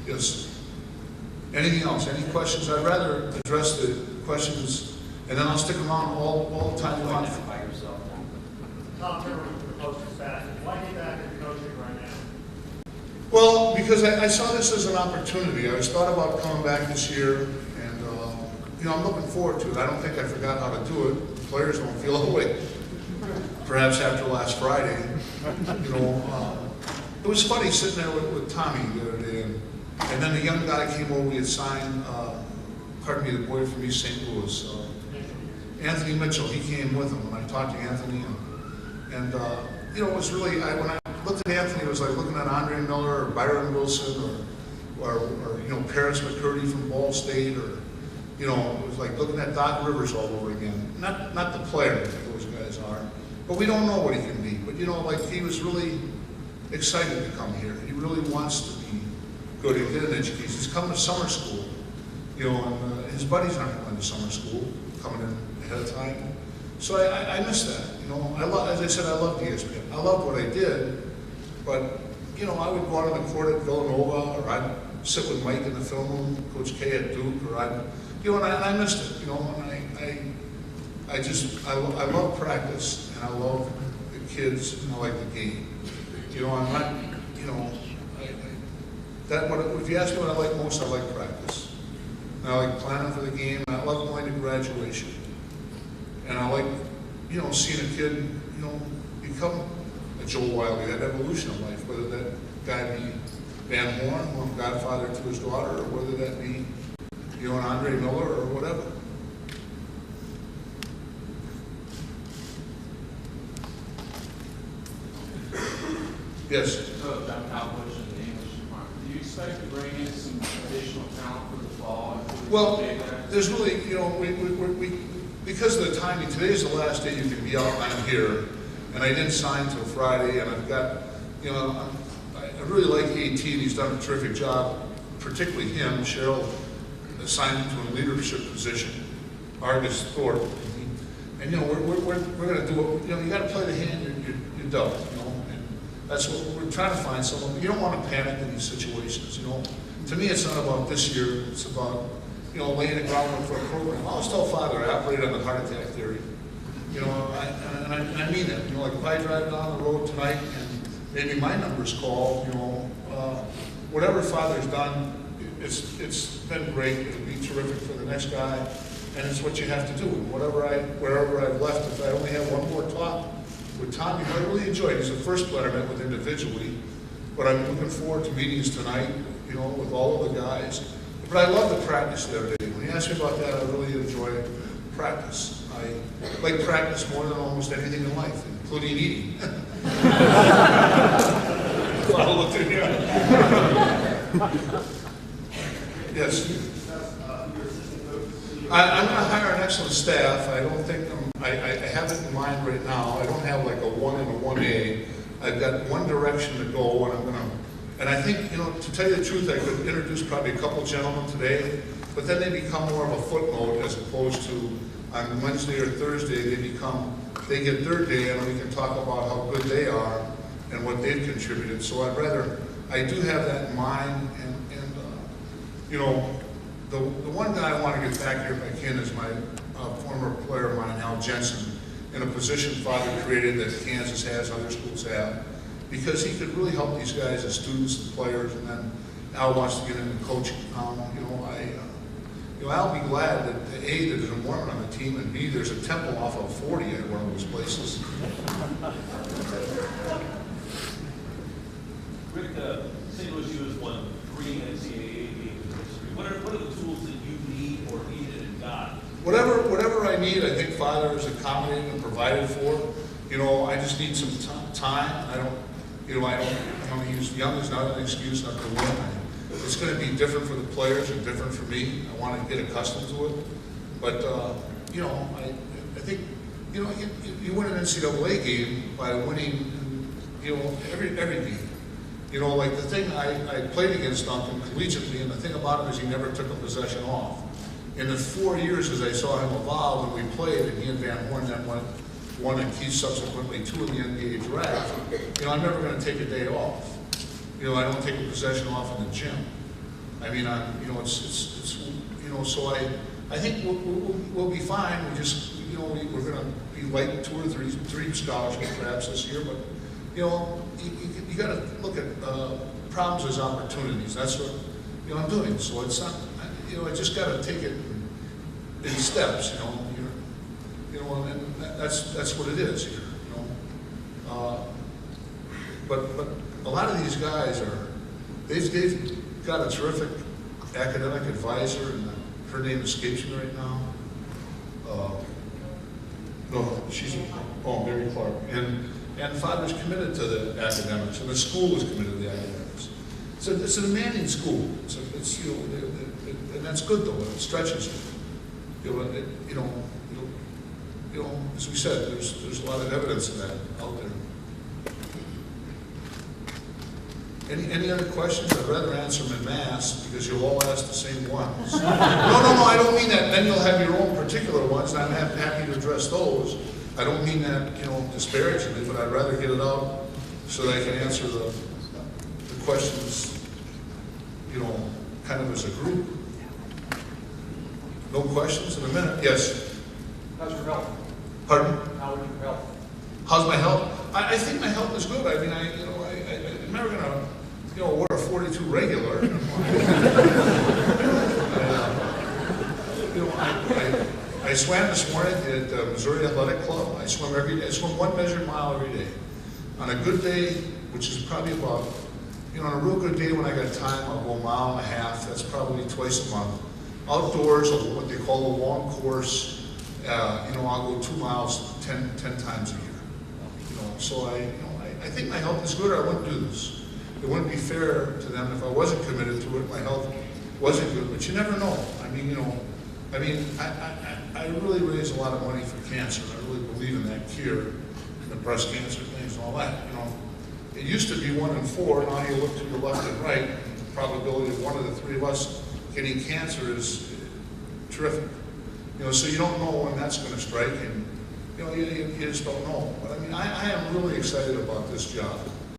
Yes. Anything else? Any questions? I'd rather address the questions, and then I'll stick them on all the time you want. By yourself. Tom Timmer was the coaching staff. Why get back into coaching right now? Well, because I saw this as an opportunity. I was thought about coming back this year, and you know, I'm looking forward to it. I don't think I forgot how to do it. The players don't feel that way. Perhaps after last Friday, you know, it was funny sitting there with Tommy the other day, and then the young guy came over. We had signed, pardon me, the boy from East St. Louis, Anthony Mitchell. He came with him, and I talked to Anthony, and you know, it was really, when I looked at Anthony, it was like looking at Andre Miller or Byron Wilson or you know, Paris McCurdy from Ball State, or you know, it was like looking at Doc Rivers all over again. Not the player that those guys are, but we don't know what he can be. But you know, like, he was really excited to come here. He really wants to be good and get an education. He's coming to summer school, you know, and his buddies aren't going to summer school, coming in ahead of time. So I miss that, you know. As I said, I loved ESPN. I loved what I did, but you know, I would go out on the court at Villanova, or I'd sit with Mike in the film room, Coach K at Duke, or you know, and I missed it, you know. And I love practice, and I love the kids, and I like the game. You know, I'm not, you know, if you ask me what I like most, I like practice. And I like planning for the game, and I love going to graduation. And I like, you know, seeing a kid, you know, become a Joe Wiley, that evolution of life, whether that guy be Van Horn, who I'm godfather to his daughter, or whether that be, you know, an Andre Miller or whatever. Yes? About Cowboys in the English department. Do you expect to bring in some additional talent for the fall? Well, there's really, you know, we because of the timing, today's the last day you can be out, I'm here, and I didn't sign till Friday, and I've got, you know, I really like AT, and he's done a terrific job, particularly him. Cheryl assigned him to a leadership position, Argus Thorpe, and you know, we're going to do what, you know, you got to play the hand you're dealt, you know, and that's what we're trying to find. Someone, you don't want to panic in these situations, you know. To me, it's not about this year, it's about, you know, laying the groundwork for a program. I always tell Father, I operate on the heart attack theory. You know, and I mean that. You know, like if I drive down the road tonight and maybe my number's called, you know, whatever Father's done, it's been great. It'll be terrific for the next guy, and it's what you have to do. Wherever I've left, if I only have one more talk with Tommy, I really enjoyed. He's the first player I met with individually, but I'm looking forward to meetings tonight, you know, with all of the guys. But I love the practice the other day. When you ask me about that, I really enjoy practice. I like practice more than almost anything in life, including eating. I'll look in here. Yes. I'm going to hire an excellent staff. I don't think I have it in mind right now. I don't have like a 1 and a 1A. I've got one direction to go, and I'm going to. And I think, you know, to tell you the truth, I could introduce probably a couple gentlemen today, but then they become more of a footnote as opposed to on Wednesday or Thursday they get their day, and we can talk about how good they are and what they've contributed. So I do have that in mind, and you know, the one guy I want to get back here if I can is my former player of mine, Al Jensen, in a position Father created that Kansas has, other schools have, because he could really help these guys as students and players, and then Al wants to get into coaching. I'll be glad that A, that there's a Mormon on the team, and B, there's a temple off of 40 at one of those places. Rick, St. Louis U has won 3 NCAA games in history. What are the tools that you need or needed and got? Whatever I need, I think Father is accommodated and provided for. You know, I just need some time. I don't use young as not an excuse not to win. It's going to be different for the players and different for me. I want to get accustomed to it. But, you know, I think, you know, you win an NCAA game by winning, you know, every game. You know, like the thing I played against Duncan collegiately, and the thing about him is he never took a possession off. In the 4 years as I saw him evolve, when we played, and he and Van Horn then won and Keith subsequently 2 in the NBA draft, you know, I'm never going to take a day off. You know, I don't take a possession off in the gym. I mean, you know, it's, you know, so I think we'll be fine. We just, you know, we're gonna be light 2 or 3 scholarships perhaps this year, but, you know, you gotta look at problems as opportunities. That's what, you know, I'm doing. So it's not, you know, I just gotta take it in steps, you know. You know, and that's what it is here, you know. But a lot of these guys they've got a terrific academic advisor, and her name escapes me right now. No, she's, Mary Clark. And father's committed to the academics, and the school is committed to the academics. So it's a demanding school. It's you know, and that's good though. It stretches you. You know, as we said, there's a lot of evidence of that out there. Any other questions? I'd rather answer them in mass because you'll all ask the same ones. No, I don't mean that. Then you'll have your own particular ones, and I'm happy to address those. I don't mean that, you know, disparagingly, but I'd rather get it out so that I can answer the questions, you know, kind of as a group. No questions in a minute? Yes? How's your health? Pardon? How is your health? How's my health? I think my health is good. I mean, I'm never gonna, you know, wear a 42 regular. I swam this morning at the Missouri Athletic Club. I swim every day. I swim 1 measured mile every day. On a good day, which is probably about, you know, on a real good day when I got time, I'll go 1.5 miles. That's probably twice a month. Outdoors, what they call a long course, you know, I'll go 2 miles 10 times a year. You know, so I think my health is good, or I wouldn't do this. It wouldn't be fair to them if I wasn't committed to it. My health wasn't good, but you never know. I mean, you know, I really raise a lot of money for cancer. I really believe in that cure, the breast cancer things and all that. You know, it used to be 1 in 4. Now you look to your left and right. The probability of 1 of the 3 of us getting cancer is terrific. You know, so you don't know when that's going to strike, and you know, you just don't know. But I mean, I am really excited about this job.